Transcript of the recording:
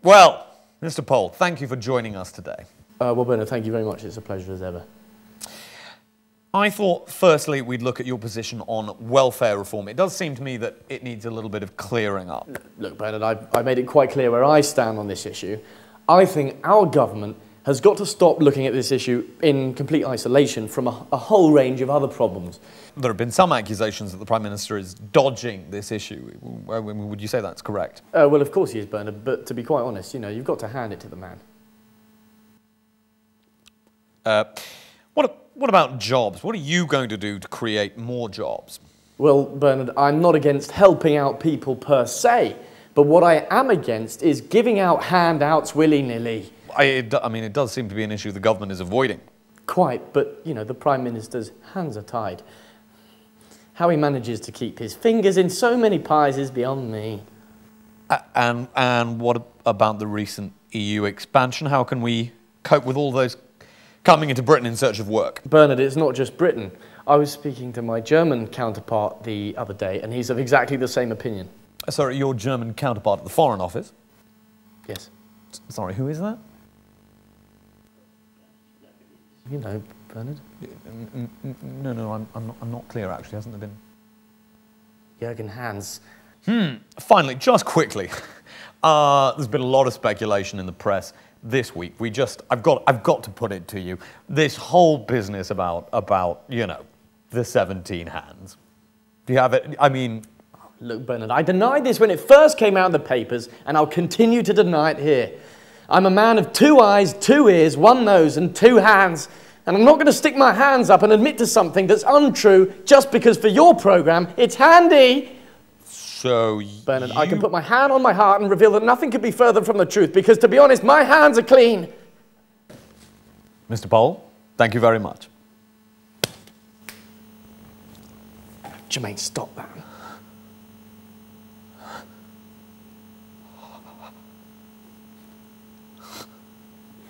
Well, Mr. Pole, thank you for joining us today. Well, Bernard, thank you very much. It's a pleasure as ever. I thought, firstly, we'd look at your position on welfare reform. It does seem to me that it needs a little bit of clearing up. Look, Bernard, I made it quite clear where I stand on this issue. I think our government has got to stop looking at this issue in complete isolation from a whole range of other problems. There have been some accusations that the Prime Minister is dodging this issue. Would you say that's correct? Well, of course he is, Bernard, but to be quite honest, you know, you've got to hand it to the man. What about jobs? What are you going to do to create more jobs? Well, Bernard, I'm not against helping out people per se, but what I am against is giving out handouts willy-nilly. I mean, it does seem to be an issue the government is avoiding. Quite, but, you know, the Prime Minister's hands are tied. How he manages to keep his fingers in so many pies is beyond me. And what about the recent EU expansion? How can we cope with all those coming into Britain in search of work? Bernard, it's not just Britain. I was speaking to my German counterpart the other day, and he's of exactly the same opinion. Sorry, your German counterpart at the Foreign Office? Yes. Sorry, who is that? You know, Bernard. No, I'm not clear, actually. Hasn't there been... Jürgen Hans. Finally, just quickly. There's been a lot of speculation in the press this week. I've got to put it to you. This whole business about, you know, the 17 hands. Do you have it? I mean... Look, Bernard, I denied this when it first came out in the papers, and I'll continue to deny it here. I'm a man of 2 eyes, 2 ears, 1 nose, and 2 hands, and I'm not going to stick my hands up and admit to something that's untrue just because for your programme it's handy. So Bernard, I can put my hand on my heart and reveal that nothing could be further from the truth because, to be honest, my hands are clean. Mr. Pole, thank you very much. Jermaine, stop that.